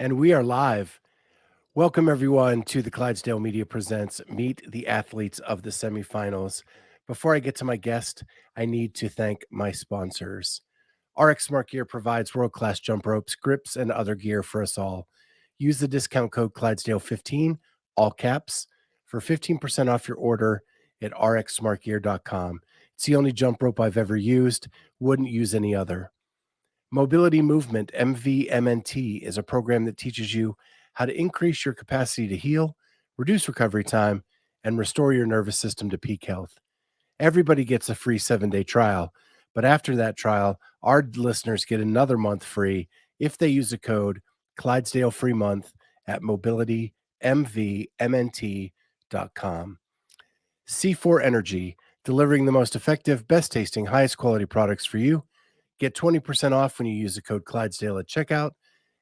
And we are live. Welcome, everyone, to the Clydesdale Media Presents Meet the Athletes of the Semifinals. Before I get to my guest, I need to thank my sponsors. RX Smart Gear provides world-class jump ropes, grips, and other gear for us all. Use the discount code Clydesdale15, all caps, for 15% off your order at rxsmartgear.com. It's the only jump rope I've ever used. Wouldn't use any other. Mobility Movement, MVMNT, is a program that teaches you how to increase your capacity to heal, reduce recovery time, and restore your nervous system to peak health. Everybody gets a free 7-day trial, but after that trial, our listeners get another month free if they use the code Clydesdale Free Month at mobilitymvmnt.com. C4 Energy, delivering the most effective, best tasting, highest quality products for you. Get 20% off when you use the code Clydesdale at checkout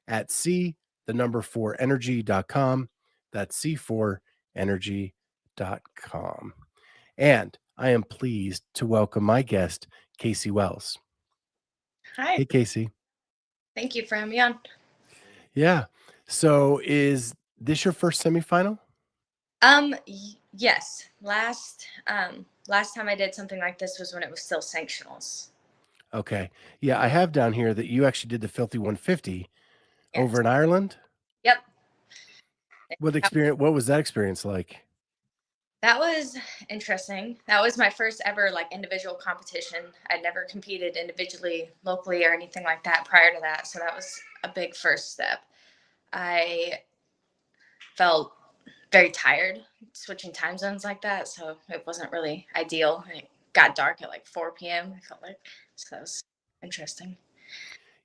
at c4energy.com. That's c4energy.com. And I am pleased to welcome my guest, Kacey Wells. Hi. Hey, Kacey. Thank you for having me on. Yeah. So is this your first semifinal? Yes. Last time I did something like this was when it was still sanctionals. Okay. Yeah, I have down here that you actually did the Filthy 150 Yes. over in Ireland. Yep. What was that experience like? That was interesting. That was my first ever individual competition. I'd never competed individually, locally, or anything like that prior to that. So that was a big first step. I felt very tired switching time zones like that. So it wasn't really ideal. It got dark at 4 p.m. I felt like, so that was interesting.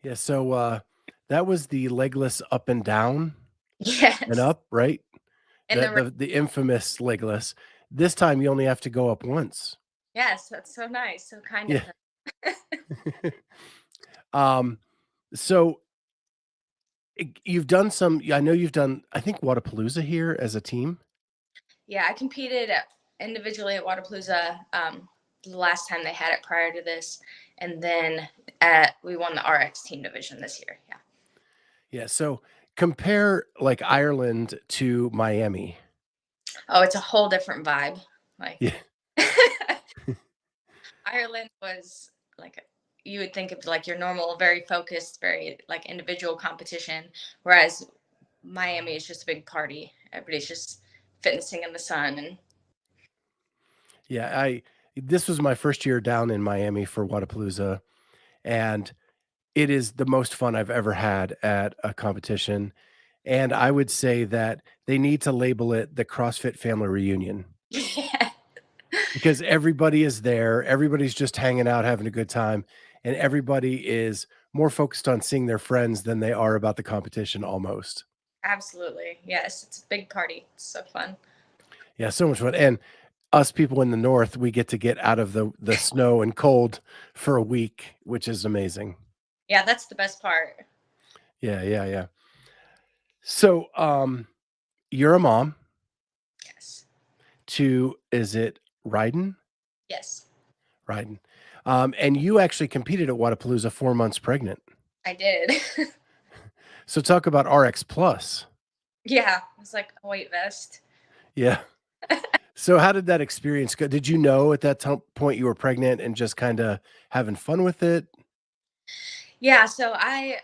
Yeah, so that was the legless up and down and Yes. up, right? And The infamous legless. This time you only have to go up once. Yes, that's so nice. So kind Yeah. of them. So you've done I know you've done, I think, Wodapalooza here as a team. Yeah, I competed individually at Wapalooza the last time they had it prior to this. And then we won the RX team division this year. Yeah. Yeah. So compare Ireland to Miami. Oh, it's a whole different vibe. Yeah. Ireland was you would think of your normal, very focused, very individual competition. Whereas Miami is just a big party. Everybody's just fitnessing in the sun. And yeah, this was my first year down in Miami for Wodapalooza, and it is the most fun I've ever had at a competition. And I would say that they need to label it the CrossFit Family Reunion. yeah. Because everybody is there, everybody's just hanging out, having a good time, and everybody is more focused on seeing their friends than they are about the competition almost. Absolutely. Yes, it's a big party. It's so fun. Yeah, so much fun. And us people in the north, we get to get out of the snow and cold for a week, which is amazing. Yeah, that's the best part. Yeah. So, you're a mom Yes. to, is it Ryden? Yes, Ryden. And you actually competed at Wodapalooza 4 months pregnant. I did. So talk about RX Plus. Yeah, it was like a weight vest. Yeah. So how did that experience go? Did you know at that point you were pregnant and just kind of having fun with it? Yeah, so I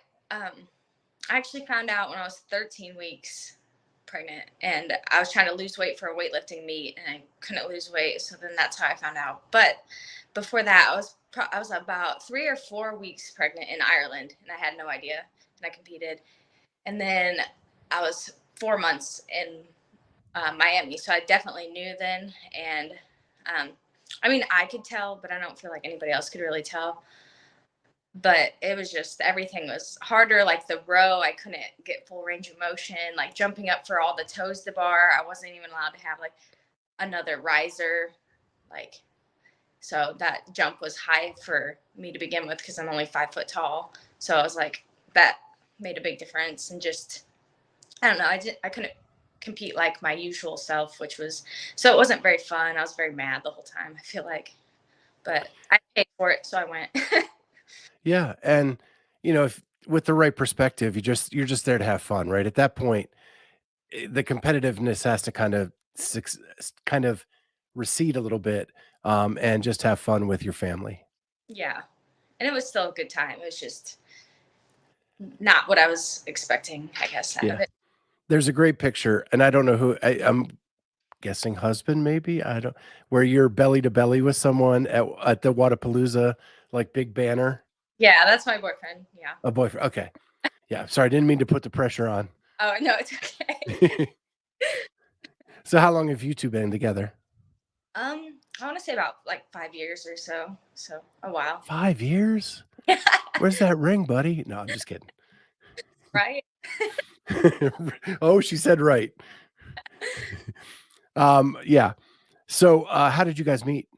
actually found out when I was 13 weeks pregnant, and I was trying to lose weight for a weightlifting meet, and I couldn't lose weight. So then that's how I found out. But before that, I was about 3 or 4 weeks pregnant in Ireland, and I had no idea, and I competed. And then I was 4 months in Miami, so I definitely knew then. And I mean, I could tell, but I don't feel like anybody else could really tell. But it was just, everything was harder. Like the row, I couldn't get full range of motion. Like jumping up for all the toes to bar, I wasn't even allowed to have another riser. So that jump was high for me to begin with because I'm only 5 foot tall. So I was like, that made a big difference. And just, I don't know, I couldn't compete like my usual self, so it wasn't very fun. I was very mad the whole time, I feel like, but I paid for it, so I went. Yeah. And, if with the right perspective, you're just there to have fun, right? At that point, the competitiveness has to kind of recede a little bit, and just have fun with your family. Yeah. And it was still a good time. It was just not what I was expecting, I guess, out of Yeah. it. There's a great picture, and I don't know who I'm guessing husband, maybe? I don't where you're belly to belly with someone at the Wodapalooza, like, big banner? Yeah, that's my boyfriend. Yeah. A boyfriend, okay. Yeah, sorry, I didn't mean to put the pressure on. Oh, no, it's okay. So how long have you 2 been together? I want to say about like 5 years or so. So a while. 5 years? Where's that ring, buddy? No, I'm just kidding. Right? Oh, she said right. Yeah. So, how did you guys meet?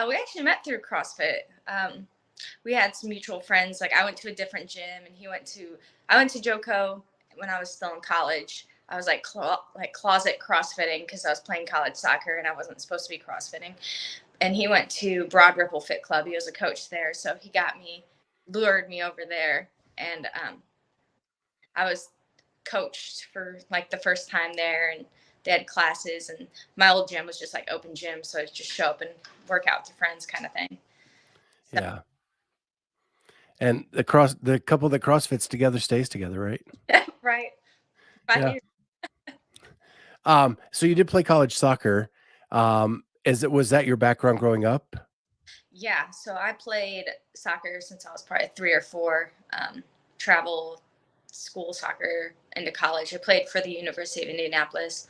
We actually met through CrossFit. We had some mutual friends. Like I went to a different gym, and I went to JoCo when I was still in college. I was like like closet CrossFitting because I was playing college soccer and I wasn't supposed to be CrossFitting. And he went to Broad Ripple Fit Club. He was a coach there, so he lured me over there, and I was coached for like the first time there, and they had classes, and my old gym was just like open gym, so I'd just show up and work out with friends kind of thing. So Yeah. And the couple that CrossFits together stays together, right? right, 5 years. Yeah. So you did play college soccer. Was that your background growing up? Yeah, so I played soccer since I was probably 3 or 4. Travel school soccer into college. I played for the University of Indianapolis.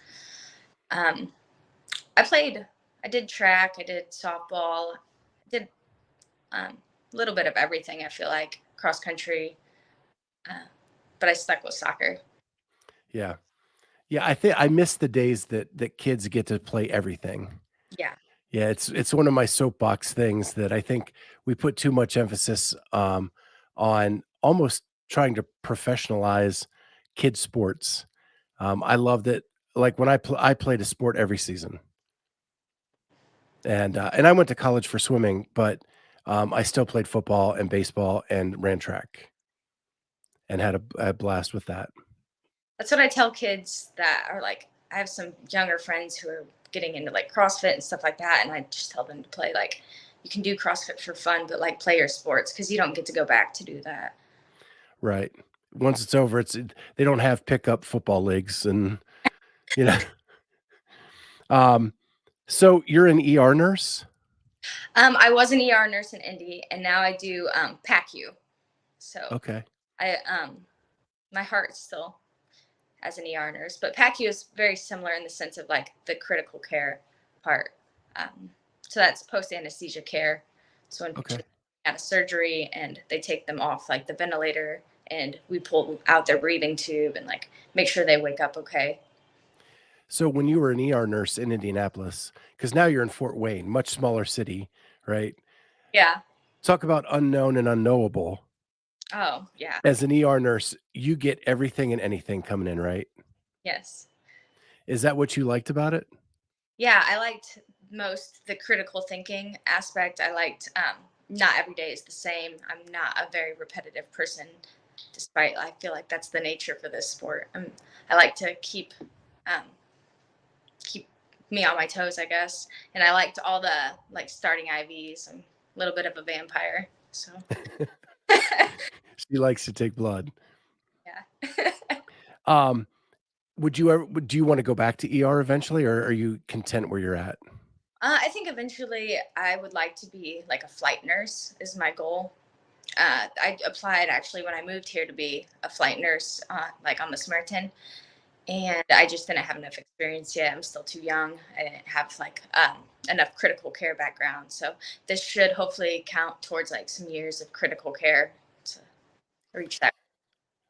Um, I played. I did track. I did softball. I did a little bit of everything. I feel like cross country, uh, but I stuck with soccer. Yeah. Yeah, I think I miss the days that kids get to play everything. Yeah, Yeah, it's one of my soapbox things that I think we put too much emphasis, on almost trying to professionalize kid sports. I love that, like, when I played a sport every season, and I went to college for swimming, but, I still played football and baseball and ran track and had a blast with that. that's what I tell kids that are like. I have some younger friends who are getting into like CrossFit and stuff like that, and I just tell them to play like you can do CrossFit for fun, but like play your sports because you don't get to go back to do that. Right. Once it's over, they don't have pickup football leagues and, you know. Um, so you're an ER nurse? I was an ER nurse in Indy, and now I do PACU. So Okay. I my heart still as an ER nurse, but PACU is very similar in the sense of like the critical care part. Um, so that's post anesthesia care. So when Okay. patients out of surgery and they take them off like the ventilator, and we pull out their breathing tube and like make sure they wake up okay. So when you were an ER nurse in Indianapolis, because now you're in Fort Wayne, much smaller city, right? Yeah. Talk about unknown and unknowable. Oh yeah. As an ER nurse, you get everything and anything coming in, right? Yes. Is that what you liked about it? Yeah, I liked most the critical thinking aspect. I liked not every day is the same. I'm not a very repetitive person, despite I feel like that's the nature for this sport. I like to um, keep me on my toes, I guess. And I liked all the like starting IVs. I'm a little bit of a vampire, so She likes to take blood. yeah. Um, do you wanna go back to ER eventually, or are you content where you're at? I think eventually I would like to be like a flight nurse is my goal. I applied actually when I moved here to be a flight nurse, like on the Samaritan, and I just didn't have enough experience yet. I'm still too young. I didn't have like enough critical care background, so this should hopefully count towards like some years of critical care to reach that.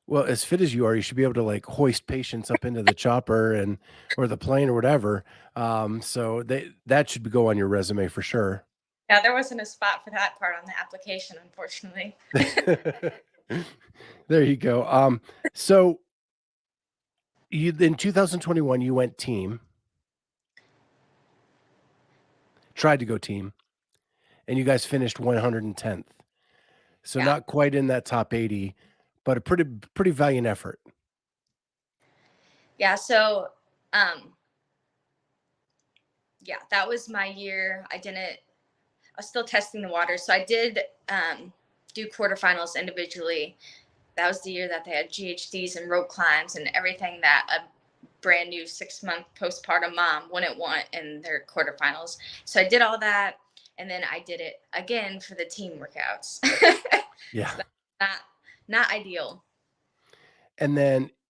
Well, as fit as you are, you should be able to, like, hoist patients up into the chopper and or the plane or whatever. So that should go on your resume for sure. Yeah, there wasn't a spot for that part on the application, unfortunately. There you go. So you in 2021, you went team, tried to go team, and you guys finished 110th. So Yeah, not quite in that top 80, but a pretty valiant effort. Yeah. So, um, yeah, that was my year. I was still testing the water. So I did do quarterfinals individually. That was the year that they had GHDs and rope climbs and everything that a brand new 6-month postpartum mom wouldn't want in their quarterfinals. So I did all that. And then I did it again for the team workouts. Yeah. So not, not ideal. And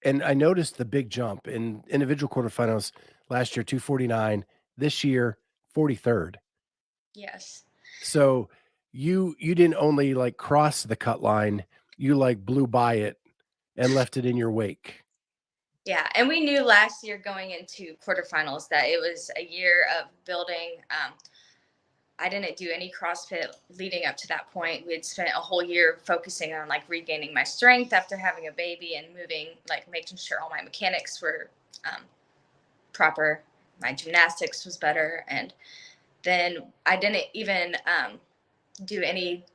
I noticed the big jump in individual quarterfinals last year, 249, this year, 43rd. Yes. So you didn't only like cross the cut line, you like blew by it and left it in your wake. Yeah, and we knew last year going into quarterfinals that it was a year of building. I didn't do any CrossFit leading up to that point. We had spent a whole year focusing on like regaining my strength after having a baby and moving, like making sure all my mechanics were proper. My gymnastics was better. And then I didn't even do any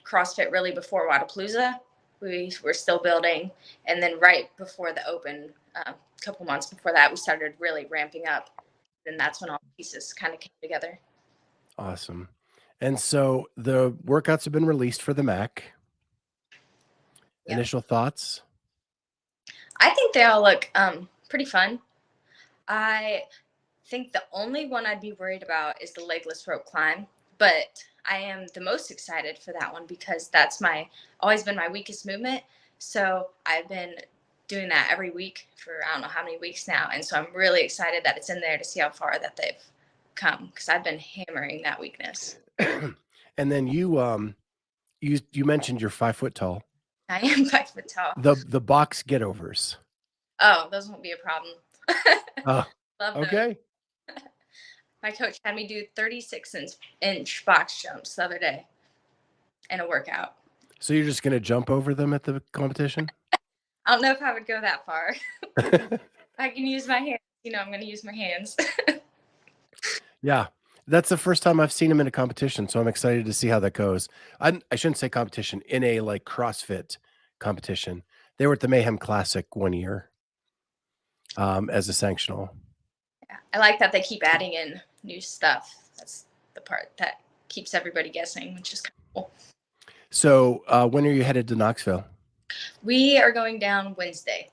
CrossFit really before Wodapalooza. We were still building. And then right before the open, a couple months before that, we started really ramping up. And that's when all the pieces kind of came together. Awesome. And so the workouts have been released for the Mac. Yeah. Initial thoughts? I think they all look pretty fun. I think the only one I'd be worried about is the legless rope climb, but I am the most excited for that one because that's always been my weakest movement. So I've been doing that every week for I don't know how many weeks now, and so I'm really excited that it's in there to see how far that they've come because I've been hammering that weakness. And then you mentioned you're 5 foot tall. I am 5 foot tall. The box get-overs. Oh, those won't be a problem. Oh, Love those. okay. My coach had me do 36-inch box jumps the other day in a workout. So you're just gonna jump over them at the competition? I don't know if I would go that far. I can use my hands. I'm going to use my hands. Yeah. That's the first time I've seen him in a competition, so I'm excited to see how that goes. I shouldn't say competition, in a, like, CrossFit competition. They were at the Mayhem Classic one year, as a sanctional. Yeah, I like that they keep adding in new stuff. That's the part that keeps everybody guessing, which is kind of cool. So, when are you headed to Knoxville? We are going down Wednesday.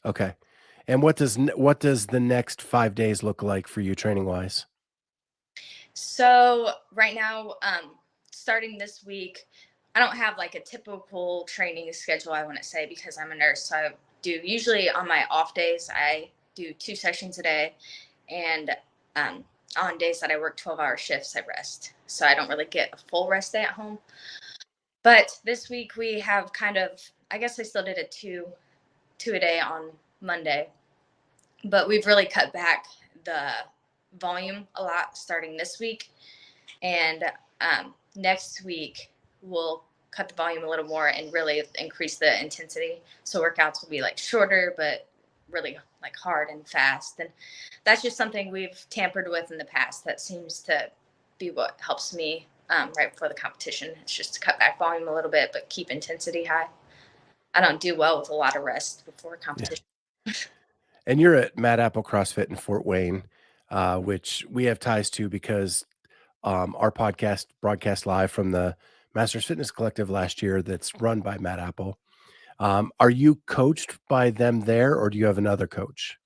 Okay. And what does the next 5 days look like for you training-wise? So right now, starting this week, I don't have like a typical training schedule, I want to say, because I'm a nurse. So I do usually on my off days, I do 2 sessions a day. And on days that I work 12-hour shifts, I rest. So I don't really get a full rest day at home. But this week we have I guess I still did a two a day on Monday, but we've really cut back the volume a lot starting this week. And next week we'll cut the volume a little more and really increase the intensity. So workouts will be like shorter, but really like hard and fast. And that's just something we've tampered with in the past. That seems to be what helps me right before the competition. It's just to cut back volume a little bit, but keep intensity high. I don't do well with a lot of rest before competition. Yeah. And you're at Mad Apple CrossFit in Fort Wayne, which we have ties to because our podcast broadcast live from the Masters Fitness Collective last year that's run by Mad Apple. Are you coached by them there, or do you have another coach?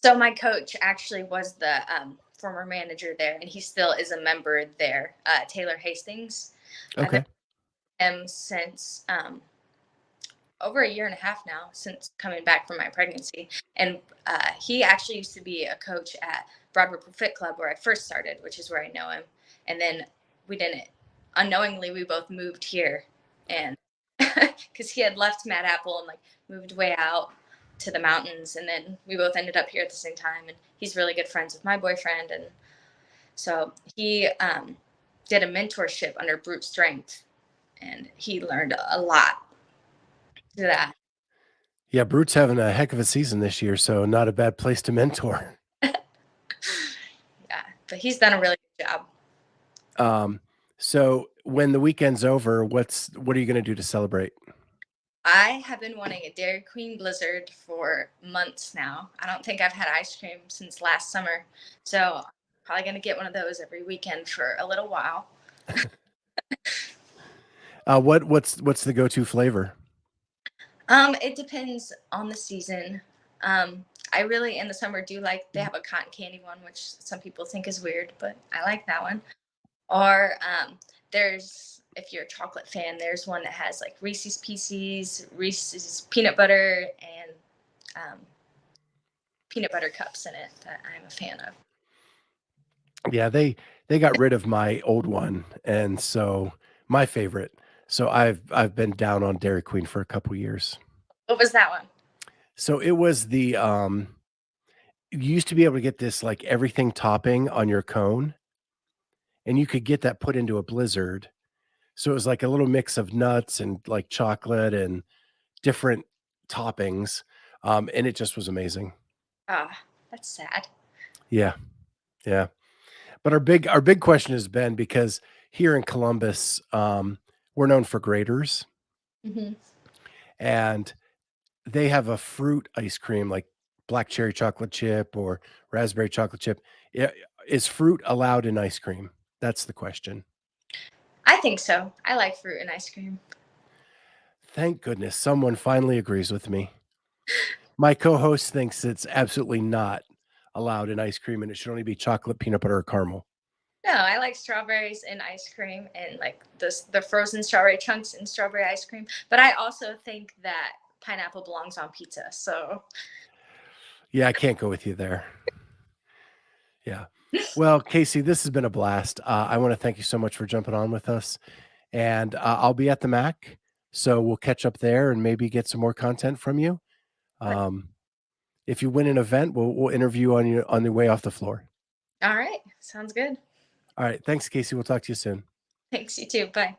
So my coach actually was the former manager there, and he still is a member there, Taylor Hastings. Okay. I've been with him since over a year and a half now, since coming back from my pregnancy. And he actually used to be a coach at Broadway Fit Club where I first started, which is where I know him. And then unknowingly, we both moved here, and because he had left Mad Apple and like moved way out to the mountains, and then we both ended up here at the same time. And he's really good friends with my boyfriend, and so he did a mentorship under Brute Strength, and he learned a lot through that. Yeah, Brute's having a heck of a season this year, so not a bad place to mentor. Yeah, but he's done a really good job. So when the weekend's over, what are you going to do to celebrate? I have been wanting a Dairy Queen Blizzard for months now. I don't think I've had ice cream since last summer. So I'm probably going to get one of those every weekend for a little while. What's the go-to flavor? It depends on the season. I really in the summer do like they have a cotton candy one, which some people think is weird, but I like that one. Or there's if you're a chocolate fan, there's one that has like Reese's Pieces, Reese's peanut butter, and um, peanut butter cups in it that I'm a fan of. Yeah, they got rid of my old one, and so my favorite. So I've been down on Dairy Queen for a couple years. What was that one? So it was you used to be able to get this like everything topping on your cone, and you could get that put into a blizzard. So it was like a little mix of nuts and like chocolate and different toppings, and it just was amazing. Ah, that's sad. Yeah, yeah. But our big question has been because here in Columbus, we're known for graders, Hmm. and they have a fruit ice cream like black cherry chocolate chip or raspberry chocolate chip. Is fruit allowed in ice cream? That's the question. I think so. I like fruit and ice cream. Thank goodness someone finally agrees with me. My co-host thinks it's absolutely not allowed in ice cream and it should only be chocolate, peanut butter, or caramel. No, I like strawberries in ice cream and like the frozen strawberry chunks in strawberry ice cream. But I also think that pineapple belongs on pizza. So Yeah, I can't go with you there. Yeah. Well, Casey, this has been a blast. I want to thank you so much for jumping on with us. And I'll be at the Mac, so we'll catch up there and maybe get some more content from you. Um, if you win an event, we'll interview on your way off the floor. all right, sounds good. All right. Thanks, Casey. We'll talk to you soon. Thanks, you too. Bye.